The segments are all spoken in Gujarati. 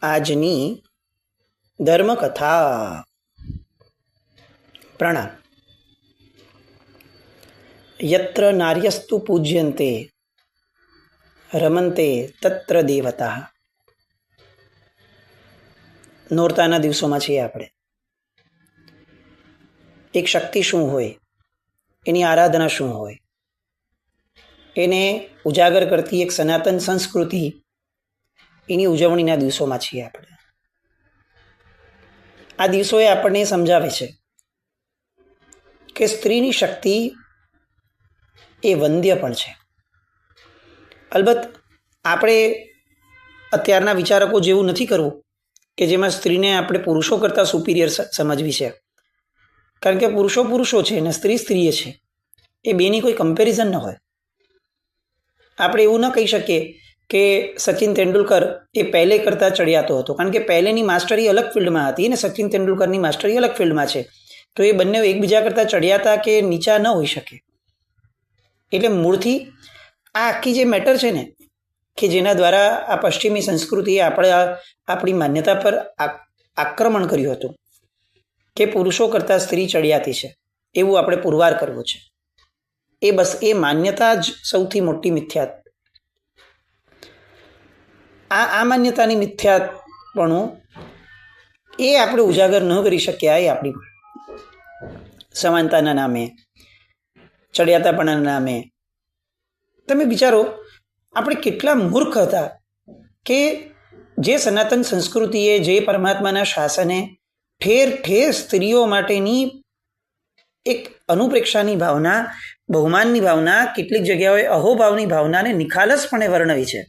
આજની ધર્મકથા. પ્રણામ. યત્ર નાર્યસ્તુ પૂજ્યન્તે રમંતે તત્ર દેવતા. નોરતાના દિવસોમાં છીએ આપણે. એક શક્તિ શું હોય, એની આરાધના શું હોય, એને ઉજાગર કરતી એક સનાતન સંસ્કૃતિ, એની ઉજવણીના દિવસોમાં છીએ આપણે. આ દિવસોએ આપણને સમજાવે છે કે સ્ત્રીની શક્તિ એ વંદ્ય પણ છે. અલબત્ત આપણે અત્યારના વિચારકો જેવું નથી કરવું કે જેમાં સ્ત્રીને આપણે પુરુષો કરતાં સુપિરિયર સમજવી છે. કારણ કે પુરુષો પુરુષો છે અને સ્ત્રી સ્ત્રીએ છે, એ બેની કોઈ કમ્પેરિઝન ન હોય. આપણે એવું ન કહી શકીએ કે સચિન તેંડુલકર એ પહેલે કરતાં ચડિયાતો હતો, કારણ કે પહેલેની માસ્ટરી અલગ ફિલ્ડમાં હતી અને સચિન તેંડુલકરની માસ્ટરી અલગ ફિલ્ડમાં છે. તો એ બંને એકબીજા કરતાં ચડિયાતા કે નીચા ન હોઈ શકે. એટલે મૂળથી આ આખી જે મેટર છે ને, કે જેના દ્વારા આ પશ્ચિમી સંસ્કૃતિએ આપણી માન્યતા પર આક્રમણ કર્યું હતું કે પુરુષો કરતાં સ્ત્રી ચડિયાતી છે, એવું આપણે પુરવાર કરવું છે. એ માન્યતા જ સૌથી મોટી મિથ્યા. આ માન્યતાની મિથ્યાપણું એ આપણે ઉજાગર ન કરી શક્યા. એ આપણી સમાનતાના નામે, ચડિયાતાપણાના નામે. તમે વિચારો, આપણે કેટલા મૂર્ખ હતા કે જે સનાતન સંસ્કૃતિએ, જે પરમાત્માના શાસને ઠેર ઠેર સ્ત્રીઓ માટેની એક અનુપ્રેક્ષાની ભાવના, બહુમાનની ભાવના, કેટલીક જગ્યાએ અહોભાવની ભાવનાને નિખાલસપણે વર્ણવી છે.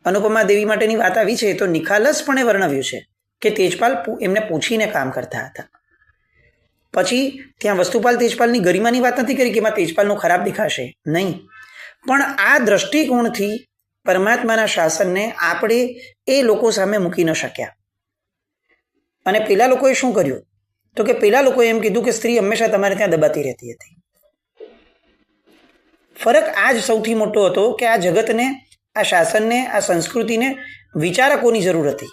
અનુપમા દેવી માટેની વાત આવી છે તો નિખાલસપણે વર્ણવ્યું છે કે તેજપાલ એમને પૂછીને કામ કરતા હતા. પછી ત્યાં વસ્તુપાલ તેજપાલની ગરિમાની વાત નથી કરી કે એમાં તેજપાલનું ખરાબ દેખાશે, નહીં. પણ આ દ્રષ્ટિકોણથી પરમાત્માના શાસનને આપણે એ લોકો સામે મૂકી ન શક્યા. અને પેલા લોકોએ શું કર્યું તો કે પેલા લોકોએ એમ કીધું કે સ્ત્રી હંમેશા તમારે ત્યાં દબાતી રહેતી હતી. ફરક આ જ સૌથી મોટો હતો કે આ જગતને, આ શાસનને, આ સંસ્કૃતિને વિચારકોની જરૂર હતી.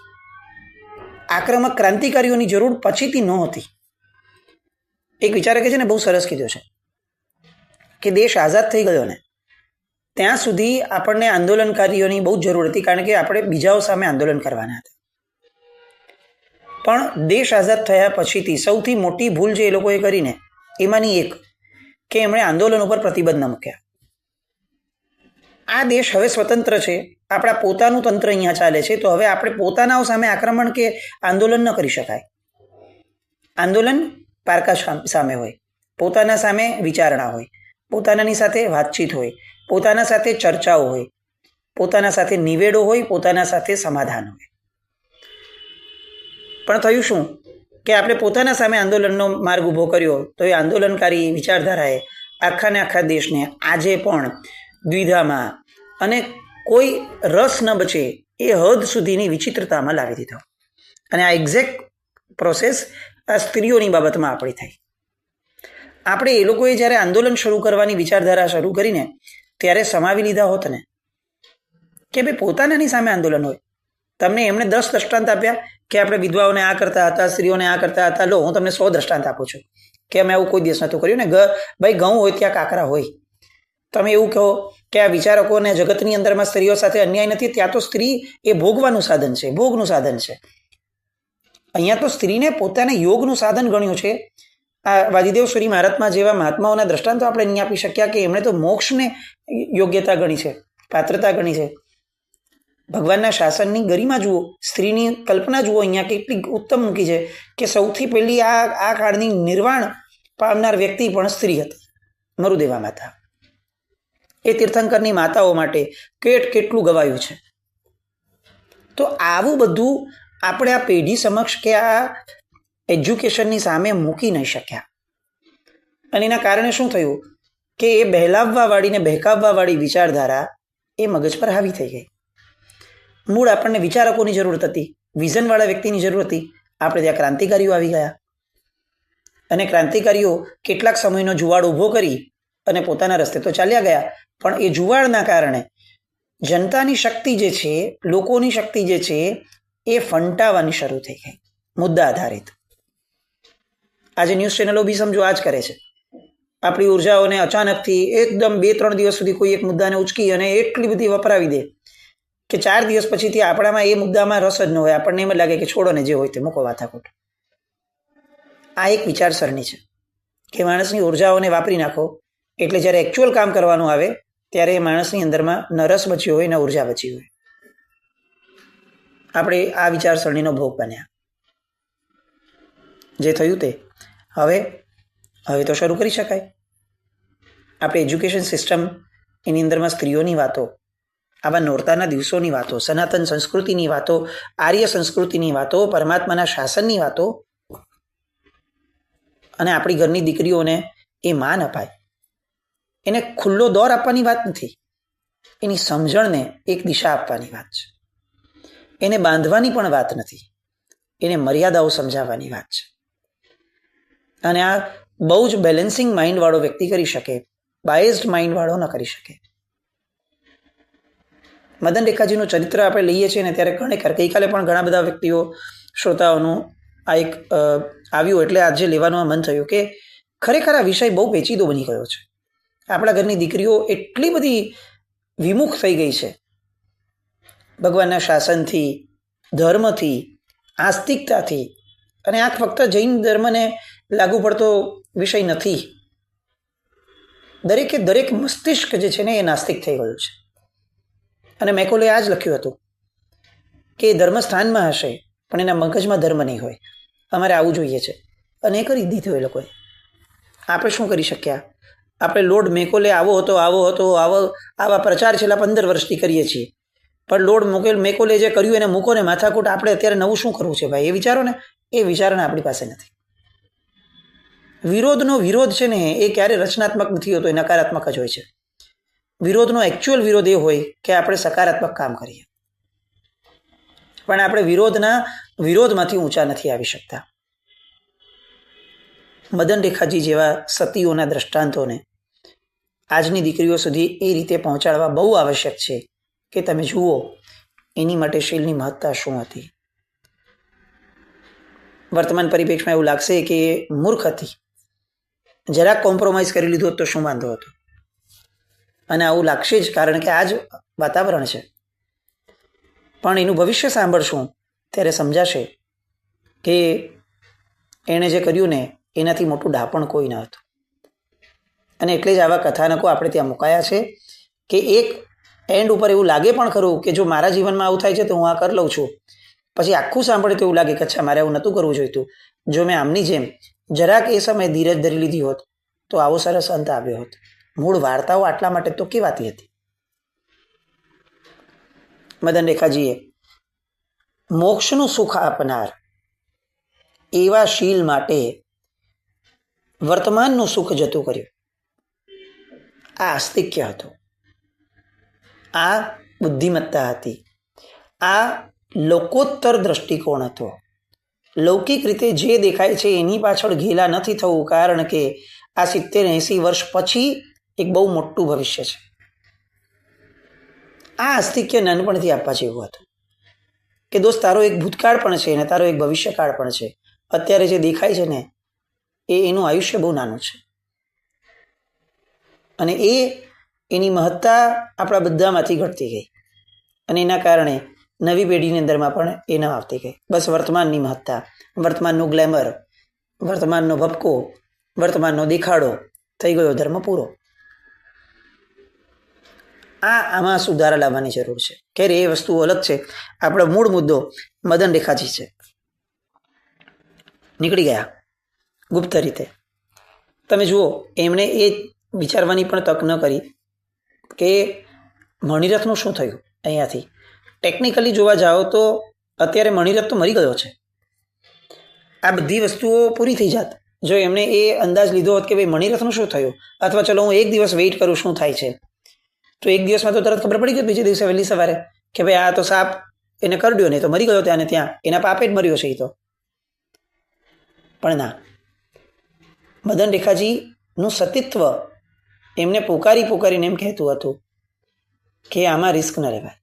આક્રમક ક્રાંતિકારીઓની જરૂર પછીથી નહોતી. એક વિચારકે છે ને બહુ સરસ કીધું છે કે દેશ આઝાદ થઈ ગયો ને ત્યાં સુધી આપણને આંદોલનકારીઓની બહુ જરૂર હતી, કારણ કે આપણે બીજાઓ સામે આંદોલન કરવાના હતા. પણ દેશ આઝાદ થયા પછીથી સૌથી મોટી ભૂલ જે એ લોકોએ કરીને એમાંની એક કે એમણે આંદોલન ઉપર પ્રતિબંધ ન મૂક્યા. આ દેશ હવે સ્વતંત્ર છે, આપણા પોતાનું તંત્ર અહીંયા ચાલે છે, તો હવે આપણે પોતાનાઓ સામે આક્રમણ કે આંદોલન ન કરી શકાય. આંદોલન પારકા સામે હોય, પોતાના સામે વિચારણા હોય, પોતાનાની સાથે વાતચીત હોય, પોતાના સાથે ચર્ચાઓ હોય, પોતાના સાથે નિવેડો હોય, પોતાના સાથે સમાધાન હોય. પણ થયું શું કે આપણે પોતાના સામે આંદોલનનો માર્ગ ઊભો કર્યો તો એ આંદોલનકારી વિચારધારાએ આખાને આખા દેશને આજે પણ દ્વિધામાં અને કોઈ રસ ન બચે એ હદ સુધીની વિચિત્રતામાં લાવી દીધો. અને આ એક્ઝેક્ટ પ્રોસેસ આ સ્ત્રીઓની બાબતમાં આપણી થઈ. આપણે એ લોકોએ જ્યારે આંદોલન શરૂ કરવાની વિચારધારા શરૂ કરીને ત્યારે સમાવી લીધા હોત ને કે ભાઈ પોતાનાની સામે આંદોલન હોય. તમને એમણે 10 દ્રષ્ટાંત આપ્યા કે આપણે વિધવાઓને આ કરતા હતા, સ્ત્રીઓને આ કરતા હતા. લો, હું તમને 100 દ્રષ્ટાંત આપું છું કે અમે આવું કોઈ દિવસ નહોતું કર્યું ને. ભાઈ ઘઉં હોય ત્યાં કાકરા હોય. તમે એવું કહો કે આ વિચારકોને જગતની અંદરમાં સ્ત્રીઓ સાથે અન્યાય નથી, ત્યાં તો સ્ત્રી એ ભોગવાનું સાધન છે, ભોગનું સાધન છે. અહીંયા તો સ્ત્રીને પોતાને યોગનું સાધન ગણ્યું છે. આ વાદીદેવ શ્રી મહાત્મા જેવા મહાત્માઓના દ્રષ્ટાંતો આપણે નહીં આપી શક્યા કે એમણે તો મોક્ષને યોગ્યતા ગણી છે, પાત્રતા ગણી છે. ભગવાનના શાસનની ગરિમા જુઓ, સ્ત્રીની કલ્પના જુઓ, અહીંયા કેટલી ઉત્તમ મૂકી છે કે સૌથી પહેલી આ કાળની નિર્વાણ પામનાર વ્યક્તિ પણ સ્ત્રી હતી, મરુદેવા માતા. એ તીર્થંકરની માતાઓ માટે કેટલું ગવાયું છે. તો આવું બધું આપણે આ પેઢી સમક્ષ કે આ એજ્યુકેશનની સામે મૂકી નહીં શક્યા. અને એના કારણે શું થયું કે એ બહેલાવવાવાળી ને બહેકાવવાવાળી વિચારધારા એ મગજ પર હાવી થઈ ગઈ. મૂળ આપણને વિચારકોની જરૂરત હતી, વિઝનવાળા વ્યક્તિની જરૂર હતી. આપણે ત્યાં ક્રાંતિકારીઓ આવી ગયા અને ક્રાંતિકારીઓ કેટલાક સમયનો જુવાળ ઊભો કરી અને પોતાના રસ્તે તો ચાલ્યા ગયા, પણ એ જુવાળના કારણે જનતાની શક્તિ જે છે, લોકોની શક્તિ જે છે, એ ફંટાવાની શરૂ થઈ ગઈ મુદ્દા આધારિત. આજે ન્યૂઝ ચેનલો બી સમજો આ જ કરે છે. આપણી ઉર્જાઓને અચાનકથી એકદમ 2-3 દિવસ સુધી કોઈ એક મુદ્દાને ઉચકી અને એટલી બધી વપરાવી દે કે 4 દિવસ પછીથી આપણામાં એ મુદ્દામાં રસ જ ન હોય. આપણને એમ જ લાગે કે છોડો ને, જે હોય તે મૂકો વાતાખોટ. આ એક વિચારસરણી છે કે માણસની ઉર્જાઓને વાપરી નાખો, એટલે જ્યારે એકચ્યુઅલ કામ કરવાનું આવે ત્યારે એ માણસની અંદરમાં ન રસ બચ્યો હોય, ન ઉર્જા બચી હોય. આપણે આ વિચારસરણીનો ભોગ બન્યા. જે થયું તે હવે તો શરૂ કરી શકાય. આપણે એજ્યુકેશન સિસ્ટમ, એની અંદરમાં સ્ત્રીઓની વાતો, આવા નોરતાના દિવસોની વાતો, સનાતન સંસ્કૃતિની વાતો, આર્ય સંસ્કૃતિની વાતો, પરમાત્માના શાસનની વાતો, અને આપણી ઘરની દીકરીઓને એ માન અપાય. એને ખુલ્લો દોર આપવાની વાત નથી, એની સમજણને એક દિશા આપવાની વાત છે. એને બાંધવાની પણ વાત નથી, એને મર્યાદાઓ સમજાવવાની વાત છે. અને આ બહુ જ બેલેન્સિંગ માઇન્ડવાળો વ્યક્તિ કરી શકે, બાયસ્ડ માઇન્ડવાળો ન કરી શકે. મદન રેખાજીનું ચરિત્ર આપણે લઈએ છીએ ને ત્યારે ગઈકાલે પણ ઘણા બધા વ્યક્તિઓ, શ્રોતાઓનું આ એક આવ્યું, એટલે આજે લેવાનું મન થયું કે ખરેખર આ વિષય બહુ પેચીદો બની ગયો છે. આપણા ઘરની દીકરીઓ એટલી બધી વિમુખ થઈ ગઈ છે ભગવાનના શાસનથી, ધર્મથી, આસ્તિકતાથી. અને આ ફક્ત જૈન ધર્મને લાગુ પડતો વિષય નથી. દરેક મસ્તિષ્ક જે છે ને એ નાસ્તિક થઈ ગયું છે. અને મેકોલે આ જ લખ્યું હતું કે ધર્મ સ્થાનમાં હશે પણ એના મગજમાં ધર્મ નહીં હોય. અમારે આવું જોઈએ છે, અને એ કરી દીધું એ લોકોએ. આપણે શું કરી શક્યા? આપણે લોર્ડ મેકોલે આવા પ્રચાર છેલ્લા 15 વર્ષથી કરીએ છીએ, પણ લોર્ડ મેકોલે જે કર્યું એને મૂકો ને માથાકૂટ. આપણે અત્યારે નવું શું કરવું છે ભાઈ? એ વિચારો ને. એ વિચારણા આપણી પાસે નથી. વિરોધનો વિરોધ છે ને એ ક્યારે રચનાત્મક નથી હોતો, એ નકારાત્મક જ હોય છે. વિરોધનો એકચ્યુઅલ વિરોધ એ હોય કે આપણે સકારાત્મક કામ કરીએ. પણ આપણે વિરોધમાંથી ઊંચા નથી આવી શકતા. મદન રેખાજી જેવા સતીઓના દ્રષ્ટાંતોને આજની દીકરીઓ સુધી એ રીતે પહોંચાડવા બહુ આવશ્યક છે કે તમે જુઓ એની માટે શીલની મહત્તા શું હતી. વર્તમાન પરિપ્રેક્ષમાં એવું લાગશે કે મૂર્ખ હતી, જરાક કોમ્પ્રોમાઇઝ કરી લીધું તો શું વાંધો હતો. અને આવું લાગશે જ, કારણ કે આ જ વાતાવરણ છે. પણ એનું ભવિષ્ય સાંભળશું ત્યારે સમજાશે કે એણે જે કર્યું ને એનાથી મોટું ડાપણ કોઈ ન હતું. અને એટલે જ આવા કથાનકો આપણે ત્યાં મુકાયા છે કે એક એન્ડ ઉપર એવું લાગે પણ ખરું કે જો મારા જીવનમાં આવું થાય છે તો હું આ કરી લઉં છું. પછી આખું સાંભળે તો એવું લાગે કે અચ્છા, મારે આવું નહોતું કરવું જોઈતું. જો મેં આમની જેમ જરાક એ સમયે ધીરજ ધરી લીધી હોત તો આવો સરસ અંત આવ્યો હોત. મૂળ વાર્તાઓ આટલા માટે તો કેવાતી હતી. મદન રેખાજીએ મોક્ષનું સુખ આપનાર એવા શીલ માટે વર્તમાનનું સુખ જતું કર્યું. આ આસ્તિક્ય હતું, આ બુદ્ધિમત્તા હતી, આ લોકોત્તર દ્રષ્ટિકોણ હતો. લૌકિક રીતે જે દેખાય છે એની પાછળ ઘેલા નથી થવું, કારણ કે આ 70-80 વર્ષ પછી એક બહુ મોટું ભવિષ્ય છે. આ આસ્તિક્ય નાનપણથી આપવા જેવું હતું કે દોસ્ત, તારો એક ભૂતકાળ પણ છે અને તારો એક ભવિષ્યકાળ પણ છે. અત્યારે જે દેખાય છે ને એનું આયુષ્ય બહુ નાનું છે. અને એની મહત્તા આપણા બધામાંથી ઘટતી ગઈ. અને એના કારણે નવી પેઢીની અંદરમાં પણ એ ન આવતી ગઈ. બસ વર્તમાનની મહત્તા, વર્તમાનનું ગ્લેમર, વર્તમાનનો ભપકો, વર્તમાનનો દેખાડો, થઈ ગયો ધર્મ પૂરો. આમાં સુધારા લાવવાની જરૂર છે. ખેર, એ વસ્તુ અલગ છે. આપણો મૂળ મુદ્દો મદન રેખાજી છે. નીકળી ગયા ગુપ્ત રીતે. તમે જુઓ, એમણે એ વિચારવાની પણ તક ન કરી કે મણિરથનું શું થયું. અહીંયાથી ટેકનિકલી જોવા જાઓ તો અત્યારે મણિરથ તો મરી ગયો છે. આ બધી વસ્તુઓ પૂરી થઈ જાત જો એમણે એ અંદાજ લીધો હોત કે ભાઈ મણિરથનું શું થયું, અથવા ચલો હું એક દિવસ વેઇટ કરું શું થાય છે. તો એક દિવસમાં તો તરત ખબર પડી ગઈ, બીજે દિવસે વહેલી સવારે કે ભાઈ આ તો સાપ એને કરડ્યો, નહીં તો મરી ગયો ત્યાં ને ત્યાં, એના પાપે જ મર્યો છે એ તો. પણ ના, મદન રેખાજીનું સતીત્વ એમને પોકારીને એમ કહેતું હતું કે આમાં રિસ્ક ન લેવાય,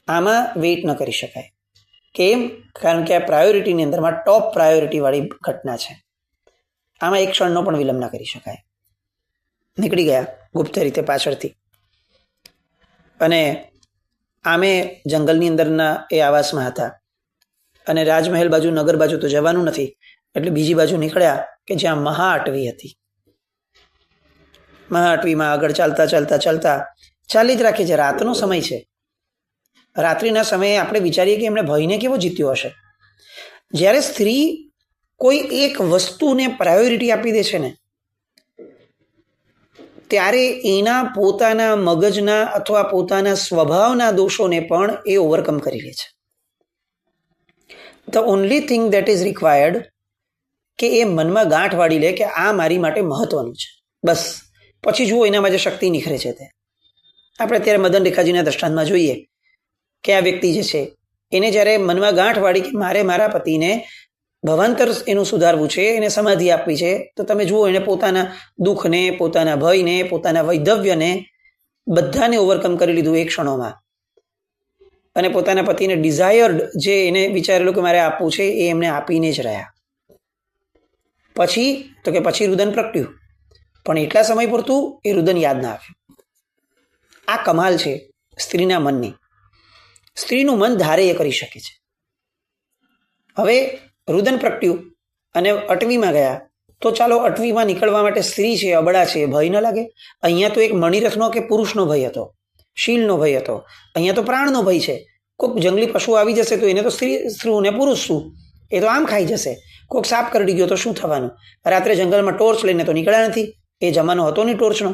આમાં વેઇટ ન કરી શકાય. કેમ? કારણ કે આ પ્રાયોરિટીની અંદરમાં ટોપ પ્રાયોરિટીવાળી ઘટના છે. આમાં એક ક્ષણનો પણ વિલંબ ના કરી શકાય. નીકળી ગયા ગુપ્ત રીતે પાછળથી, અને આમે જંગલની અંદરના એ આવાસમાં હતા, અને રાજમહેલ બાજુ નગર બાજુ તો જવાનું નથી, એટલે બીજી બાજુ નીકળ્યા કે જ્યાં મહાઅટવી હતી. મહાઅટવીમાં આગળ ચાલતા ચાલતા ચાલતા ચાલી જ રાખે છે. રાતનો સમય છે. રાત્રિના સમયે આપણે વિચારીએ કે એમણે ભયને કેવો જીત્યો હશે. જ્યારે સ્ત્રી કોઈ એક વસ્તુને પ્રાયોરિટી આપી દે છે ને, ત્યારે એના પોતાના મગજના અથવા પોતાના સ્વભાવના દોષોને પણ એ ઓવરકમ કરી લે છે. The only thing that is required કે એ મનમાં ગાંઠ વાળી લે કે આ મારી માટે મહત્વનું છે, બસ. પછી જુઓ એનામાં જે શક્તિ નીકળે છે તે. આપણે અત્યારે મદન રેખાજીના દ્રષ્ટાંતમાં જોઈએ કે આ વ્યક્તિ જે છે એને જ્યારે મનમાં ગાંઠ વાળી કે મારે મારા પતિને ભવાંતર એનું સુધારવું છે, એને સમાધિ આપવી છે, તો તમે જુઓ એને પોતાના દુઃખને, પોતાના ભયને, પોતાના વૈધવ્યને બધાને ઓવરકમ કરી લીધું એક ક્ષણોમાં, અને પોતાના પતિને ડિઝાયર્ડ જે એને વિચારેલું કે મારે આપવું છે એ એમને આપીને જ રહ્યા. પછી તો કે પછી રુદન પ્રગટ્યું, પણ એટલા સમય પૂરતું એ રુદન યાદ ના આવ્યું. આ કમાલ છે સ્ત્રીના મનની. સ્ત્રીનું મન ધારે એ કરી શકે છે. હવે રુદન પ્રગટ્યું અને અટવીમાં ગયા, તો ચાલો અટવીમાં નીકળવા માટે સ્ત્રી છે, અબળા છે, ભય ન લાગે. અહીંયા તો એક મણિરથનો કે પુરુષનો ભય હતો, શીલનો ભય હતો. અહીંયા તો પ્રાણનો ભય છે. કોઈક જંગલી પશુ આવી જશે તો એને તો સ્ત્રી શું ને પુરુષ શું, એ તો આમ ખાઈ જશે. કોઈક સાપ કરડી ગયો તો શું થવાનું? રાત્રે જંગલમાં ટોર્ચ લઈને તો નીકળ્યા નથી. એ જમાનો હતો નહીં ટોર્ચનો,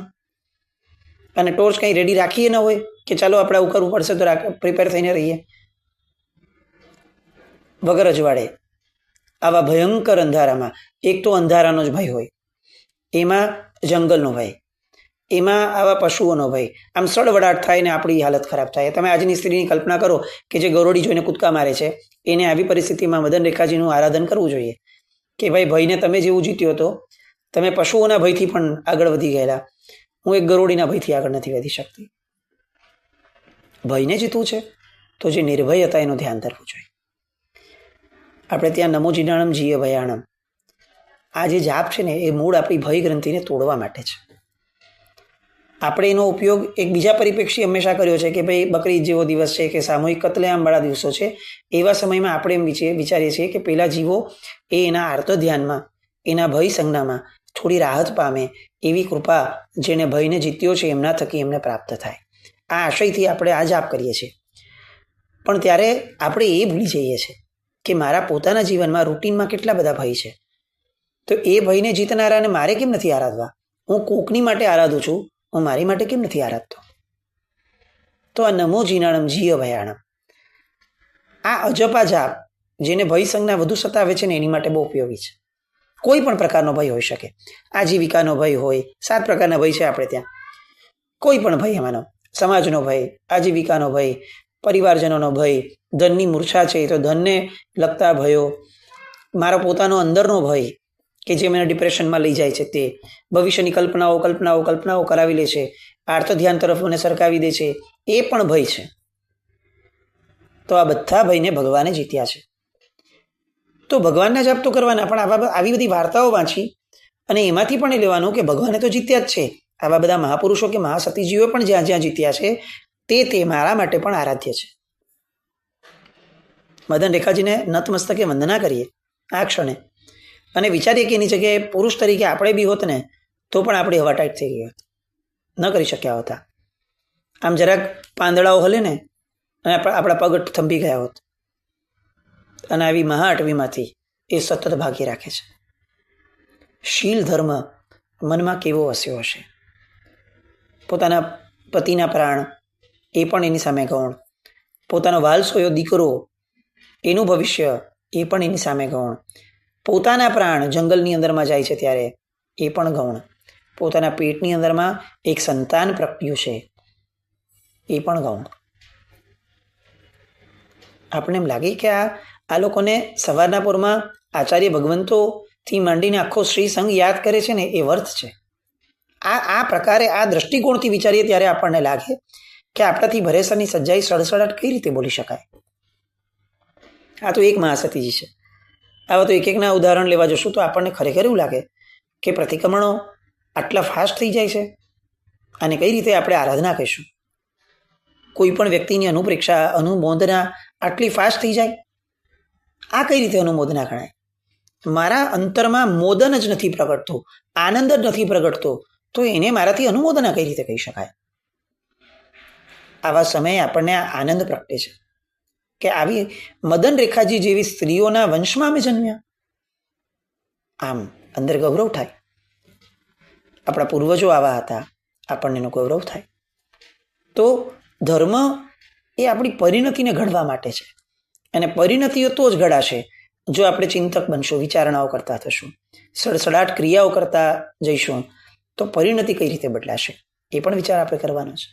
અને ટોર્ચ કંઈ રેડી રાખીએ ન હોય કે ચાલો આપણે આવું કરવું પડશે તો પ્રિપેર થઈને રહીએ. વગર અજવાળે આવા ભયંકર અંધારામાં, એક તો અંધારાનો જ ભય હોય, એમાં જંગલનો ભય, એમાં આવા પશુઓનો ભય, આમ સળવડાટ થાય ને આપણી હાલત ખરાબ થાય. તમે આજની સ્ત્રીની કલ્પના કરો કે જે ગરોડી જોઈને કૂદકા મારે છે, એને આવી પરિસ્થિતિમાં મદન રેખાજીનું આરાધન કરવું જોઈએ કે ભાઈ ભયને તમે જેવું જીત્યો હતો, તમે પશુઓના ભયથી પણ આગળ વધી ગયેલા, હું એક ગરોડીના ભયથી આગળ નથી વધી શકતી. ભયને જીતવું છે તો જે નિર્ભય હતા એનું ધ્યાન ધરવું જોઈએ. આપણે ત્યાં નમો જીનાણમ જીય ભયાણમ, આ જે જાપ છે ને એ મૂળ આપણી ભય ગ્રંથિને તોડવા માટે છે. આપણે એનો ઉપયોગ એક બીજા પરિપ્રેક્ષી હંમેશા કર્યો છે કે ભાઈ બકરી જેવો દિવસ છે કે સામૂહિક કતલેઆમવાળા દિવસો છે, એવા સમયમાં આપણે એમ વિચારીએ છીએ કે પેલા જીવો એ એના આર્ત ધ્યાનમાં, એના ભય સંજ્ઞામાં થોડી રાહત પામે, એવી કૃપા જેને ભયને જીત્યો છે એમના થકી એમને પ્રાપ્ત થાય. આ આશયથી આપણે આ જાપ કરીએ છીએ. પણ ત્યારે આપણે એ ભૂલી જઈએ છીએ કે મારા પોતાના જીવનમાં રૂટીનમાં કેટલા બધા ભય છે, તો એ ભયને જીતનારાને મારે કેમ નથી આરાધવા? હું કોકની માટે આરાધું છું, હું મારી માટે કેમ નથી આરાધતો? તો આ નમો જીનાણમ જીય ભયાણમ, આ અજપા જાપ જેને ભય સંજ્ઞા વધુ સતાવે છે ને એની માટે બહુ ઉપયોગી છે. કોઈ પણ પ્રકારનો ભય હોઈ શકે. આજીવિકાનો ભય હોય, 7 પ્રકારના ભય છે આપણે ત્યાં. કોઈ પણ ભય એમાંનો, સમાજનો ભય, આજીવિકાનો ભય, પરિવારજનોનો ભય, ધનની મૂર્છા છે તો ધનને લગતા ભયો, મારો પોતાનો અંદરનો ભય કે જે મને ડિપ્રેશનમાં લઈ જાય છે તે, ભવિષ્યની કલ્પનાઓ કરાવી લે છે, આર્ત ધ્યાન તરફ મને સરકાવી દે છે, એ પણ ભય છે. તો આ બધા ભયને ભગવાને જીત્યા છે. તો ભગવાનના જાપ તો કરવાના, પણ આવી બધી વાર્તાઓ વાંચી અને એમાંથી પણ એ લેવાનું કે ભગવાને તો જીત્યા જ છે. આવા બધા મહાપુરુષો કે મહાસતીજીઓ પણ જ્યાં જ્યાં જીત્યા છે તે મારા માટે પણ આરાધ્ય છે. મદન રેખાજીને નતમસ્તકે વંદના કરીએ આ ક્ષણે, અને વિચારીએ કે એની જગ્યાએ પુરુષ તરીકે આપણે બી હોત ને તો પણ આપણી હવા ટાઈટ થઈ ગઈ હોત, ન કરી શક્યા હોતા. આમ જરાક પાંદડાઓ હલે ને અને આપણા પગ થંભી ગયા હોત. અને આવી મહાઅટવીમાંથી એ સતત ભાગી રાખે છે. શીલ ધર્મ મનમાં કેવો વસ્યો હશે? પોતાના પતિના પ્રાણ એ પણ એની સામે ગૌણ, પોતાનો વાલસોયો દીકરો એનું ભવિષ્ય એ પણ એની સામે ગૌણ, પોતાના પ્રાણ જંગલની અંદરમાં જાય છે ત્યારે એ પણ ગૌણ, પોતાના પેટની અંદરમાં એક સંતાન પ્રગટ્યું છે એ પણ ગૌણ. આપણે એમ લાગે કે આ લોકોને સવારના પોરમાં આચાર્ય ભગવંતોથી માંડીને આખો શ્રી સંઘ યાદ કરે છે ને એ વર્થ છે. આ પ્રકારે આ દ્રષ્ટિકોણથી વિચારીએ ત્યારે આપણને લાગે કે આપણાથી ભરેસરની સજ્જાઈ સડસડાટ કઈ રીતે બોલી શકાય? આ તો એક મહાસતીજી છે. આવા તો એક એકના ઉદાહરણ લેવા જશું તો આપણને ખરેખર એવું લાગે કે પ્રતિક્રમણો આટલા ફાસ્ટ થઈ જાય છે, અને કઈ રીતે આપણે આરાધના કહીશું? કોઈ પણ વ્યક્તિની અનુપ્રેક્ષા, અનુમોદના આટલી ફાસ્ટ થઈ જાય? આ કઈ રીતે અનુમોદના ગણાય? મારા અંતરમાં મોદન જ નથી પ્રગટતો, આનંદ જ નથી પ્રગટતો, તો એને મારાથી અનુમોદના કઈ રીતે કહી શકાય? આવા સમયે આપણને આનંદ પ્રગટે છે કે આવી મદન રેખાજી જેવી સ્ત્રીઓના વંશમાં અમે જન્મ્યા. આમ અંદર ગૌરવ થાય. આપણા પૂર્વજો આવા હતા, આપણને એનો ગૌરવ થાય. તો ધર્મ એ આપણી પરિણતિને ઘડવા માટે છે, અને પરિણતિઓ તો જ ઘડાશે જો આપણે ચિંતક બનશું, વિચારણાઓ કરતા થશું, સડસડાટ ક્રિયાઓ કરતા જઈશું, તો પરિણતિ કઈ રીતે બદલાશે એ પણ વિચાર આપણે કરવાનો છે.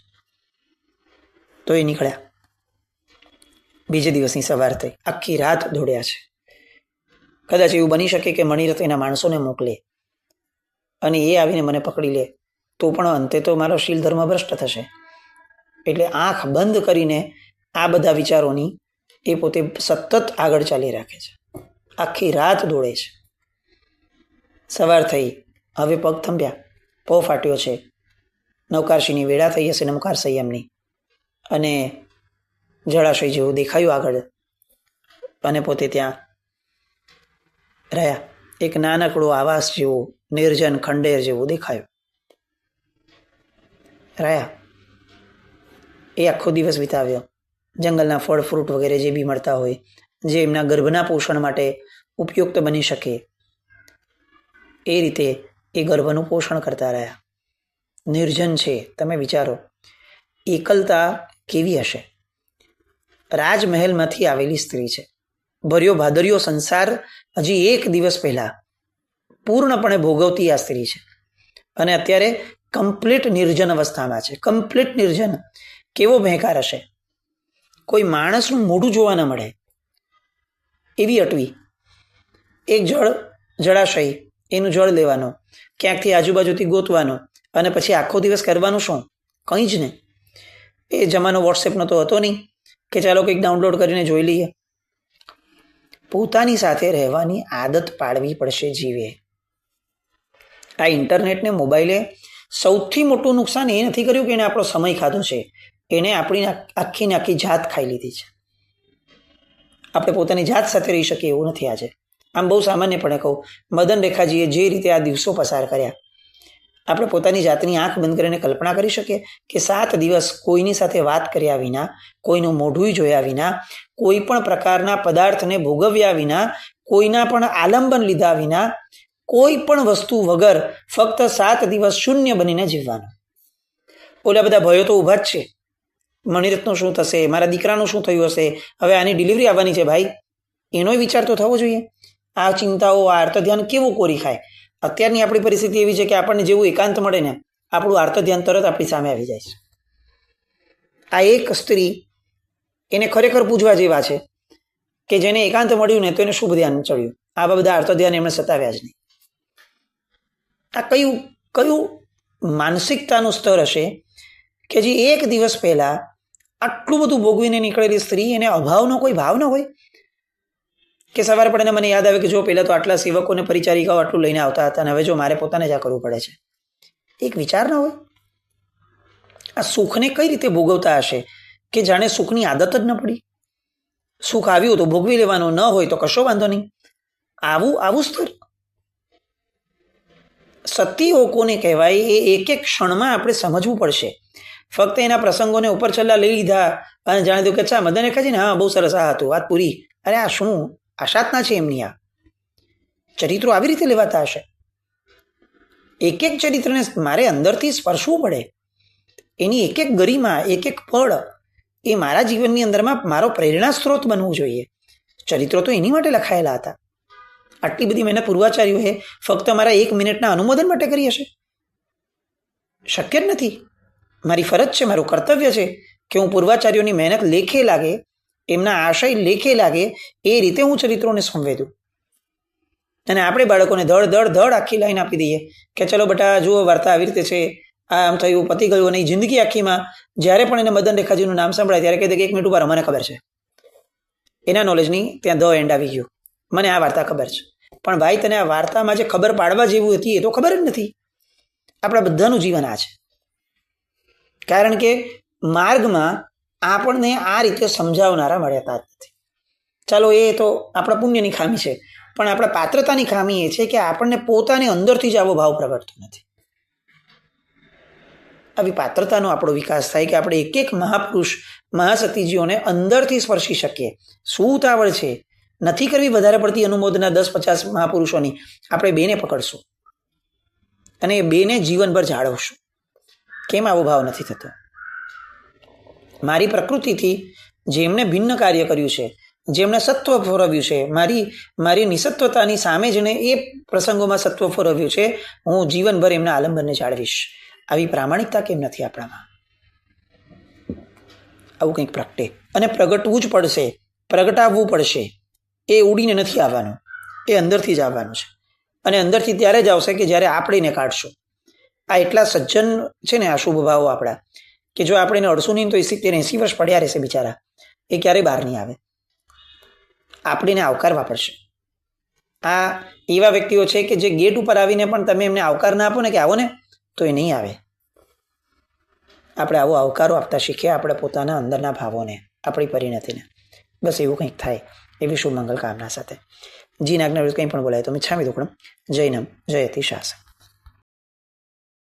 તો એ નીકળ્યા. બીજે દિવસની સવાર થઈ, આખી રાત દોડ્યા છે. કદાચ એવું બની શકે કે મણિરથ એના માણસોને મોકલે અને એ આવીને મને પકડી લે, તો પણ અંતે તો મારો શીલ ધર્મ ભ્રષ્ટ થશે. એટલે આંખ બંધ કરીને આ બધા વિચારોની એ પોતે સતત આગળ ચાલી રાખે છે. આખી રાત દોડે છે. સવાર થઈ, હવે પગ થંભ્યા, પો ફાટ્યો છે, નવકારશીની વેળા થઈ હશે, નમકાર સંયમની, અને જળાશય જેવું દેખાયું આગળ, અને પોતે ત્યાં રહ્યા. એક નાનકડો આવાસ જેવો, નિર્જન ખંડેર જેવું દેખાયું. રહ્યા. એ આખો દિવસ વિતાવ્યો. જંગલના ફળ ફ્રૂટ વગેરે જે બી મળતા હોય, જે એમના ગર્ભના પોષણ માટે ઉપયુક્ત બની શકે, એ રીતે એ ગર્ભનું પોષણ કરતા રહ્યા. નિર્જન છે. તમે વિચારો એકલતા કેવી હશે? રાજમહેલમાંથી આવેલી સ્ત્રી છે. ભર્યો ભાદર્યો સંસાર હજી એક દિવસ પહેલા પૂર્ણપણે ભોગવતી આ સ્ત્રી છે, અને અત્યારે કમ્પ્લીટ નિર્જન અવસ્થામાં છે. કમ્પ્લીટ નિર્જન. કેવો ભેંકાર હશે? કોઈ માણસનું મોઢું જોવા ન મળે એવી અટવી. એક જળાશય, એનું જળ લેવાનું, ક્યાંકથી આજુબાજુથી ગોતવાનું, અને પછી આખો દિવસ કરવાનું શું? કંઈ જ નહીં. એ જમાનો વોટ્સએપનો તો હતો નહીં કે ચાલો કંઈક ડાઉનલોડ કરીને જોઈ લઈએ. પોતાની સાથે રહેવાની આદત પાડવી પડશે જીવે. આ ઇન્ટરનેટને, મોબાઈલે સૌથી મોટું નુકસાન એ નથી કર્યું કે એને આપણો સમય ખાધો છે, એને આપણી આખી આખી જાત ખાઈ લીધી છે. આપણે પોતાની જાત સાથે રહી શકીએ એવું નથી આજે. આમ બહુ સામાન્યપણે કહું, મદન રેખાજીએ જે રીતે આ દિવસો પસાર કર્યા, આપણે પોતાની જાતની આંખ બંધ કરીને કલ્પના કરી શકીએ કે 7 દિવસ કોઈની સાથે વાત કર્યા વિના, કોઈનું મોઢું જોયા વિના, કોઈ પણ પ્રકારના પદાર્થને ભોગવ્યા વિના, કોઈના પણ આલંબન લીધા વિના, કોઈ પણ વસ્તુ વગર ફક્ત 7 દિવસ શૂન્ય બનીને જીવવાનું. ઓલા બધા ભયો તો ઊભા જ છે. મણિરથનું શું થશે? મારા દીકરાનું શું થયું હશે? હવે આની ડિલિવરી આવવાની છે ભાઈ, એનો વિચાર તો થવો જોઈએ. આ ચિંતાઓ, આ આર્ત ધ્યાન કેવું કોરી ખાય? અત્યારની આપણી પરિસ્થિતિ એવી છે કે આપણને જેવું એકાંત મળે ને, આપણું આર્ત ધ્યાન તરત આપણી સામે આવી જાય છે. આ એક સ્ત્રી, એને ખરેખર પૂછવા જેવા છે કે જેને એકાંત મળ્યું ને તો એને શુભ ધ્યાન ચડ્યું. આવા બધા આર્ત ધ્યાન એમણે સતાવ્યા જ નહીં. આ કયું માનસિકતાનું સ્તર હશે કે જે એક દિવસ પહેલા આટલું બધું ભોગવીને નીકળેલી સ્ત્રી, એને અભાવનો કોઈ ભાવ ન હોય કે સવારે પડે મને યાદ આવે કે જો પહેલાં તો આટલા સેવકોને પરિચારિકાઓ આટલું લઈને આવતા હતા, અને હવે જો મારે પોતાને જ આ કરવું પડે છે. એક વિચાર ન હોય? આ સુખને કઈ રીતે ભોગવતા હશે કે જાણે સુખની આદત જ ન પડી. સુખ આવ્યું તો ભોગવી લેવાનું, ન હોય તો કશો વાંધો નહીં. આવું સ્તર. સતીઓ કોને કહેવાય એ એક એક ક્ષણમાં આપણે સમજવું પડશે. ફક્ત એના પ્રસંગોને ઉપર છલ્લા લઈ લીધા અને જાણી દઉં કે અચ્છા મદન રેખાજી ને, હા બહુ સરસ, આ હતું, વાત પૂરી. અરે આ શું આશાતના છે એમની? આ ચરિત્રો આવી રીતે લેવાતા હશે? એક એક ચરિત્રને મારે અંદરથી સ્પર્શવું પડે. એની એક એક ગરિમા, એક એક પળ એ મારા જીવનની અંદરમાં મારો પ્રેરણા સ્ત્રોત બનવું જોઈએ. ચરિત્રો તો એની માટે લખાયેલા હતા. આટલી બધી મહેનત પૂર્વાચાર્યોએ ફક્ત મારા 1 મિનિટના અનુમોદન માટે કરી હશે? શક્ય જ નથી. મારી ફરજ છે, મારું કર્તવ્ય છે કે હું પૂર્વાચાર્યોની મહેનત લેખે લાગે, એમના આશય લેખે લાગે એ રીતે હું ચરિત્રોને સંવેદું. અને આપણે બાળકોને ધડ આખી લાઈન આપી દઈએ કે ચલો બેટા જુઓ વાર્તા આવી રીતે છે, આ આમ થયું, પતી ગયું, અને એ જિંદગી આખીમાં જ્યારે પણ એને મદન રેખાજીનું નામ સંભળાય ત્યારે કહે કે 1 મિનિટ ઉપર મને ખબર છે. એના નોલેજની ત્યાં ધ એન્ડ આવી ગયું. મને આ વાર્તા ખબર છે. પણ ભાઈ તને આ વાર્તામાં જે ખબર પાડવા જેવું હતી એ તો ખબર જ નથી. આપણા બધાનું જીવન આ છે. કારણ કે માર્ગમાં આપણને આ રીતે સમજાવનારા મળ્યા જ નથી. ચાલો એ તો આપણા પુણ્યની ખામી છે, પણ આપણા પાત્રતાની ખામી એ છે કે આપણને પોતાની અંદરથી જ આવો ભાવ પ્રગટતો નથી. આવી પાત્રતાનો આપણો વિકાસ થાય કે આપણે એક એક મહાપુરુષ મહાશક્તિજીઓને અંદરથી સ્પર્શી શકીએ. શું ઉતાવળ છે? નથી કરવી વધારે પડતી અનુમોદના 10-50 મહાપુરુષોની. આપણે બેને પકડશું અને એ બેને જીવનભર જાળવશું. કેમ આવો ભાવ નથી થતો? મારી પ્રકૃતિથી જેમણે ભિન્ન કાર્ય કર્યું છે, જેમણે સત્વ ફોરવ્યું છે, મારી નિસત્વતાની સામે જેને એ પ્રસંગોમાં સત્વ ફોરવ્યું છે, હું જીવનભર એમના આલંબનને જાળવીશ. આવી પ્રામાણિકતા કેમ નથી આપણામાં? આવું કંઈક પ્રગટે અને પ્રગટવું જ પડશે, પ્રગટાવવું પડશે. એ ઉડીને નથી આવવાનું, એ અંદરથી જ આવવાનું છે. અને અંદરથી ત્યારે જ આવશે કે જ્યારે આપણે એને કાઢશું. આ એટલા સજ્જન છે ને આ શુભ ભાવો આપણા, કે જો આપણે એને અડશું નહીં તો 70-80 વર્ષ પડ્યા રહેશે બિચારા. એ ક્યારેય બહાર નહીં આવે. આપણે એને આવકારવા પડશે. આ એવા વ્યક્તિઓ છે કે જે ગેટ ઉપર આવીને પણ તમે એમને આવકાર ના આપો ને કે આવો ને, તો એ નહીં આવે. આપણે આવો આવકારો આપતા શીખીએ આપણે પોતાના અંદરના ભાવોને, આપણી પરિણતિને. બસ એવું કંઈક થાય એવી શુભ મંગલ કામના સાથે. જી આજ્ઞા કંઈ પણ બોલાય તો મિચ્છામિ દુક્કડમ. જૈનમ જયતિ શાસન.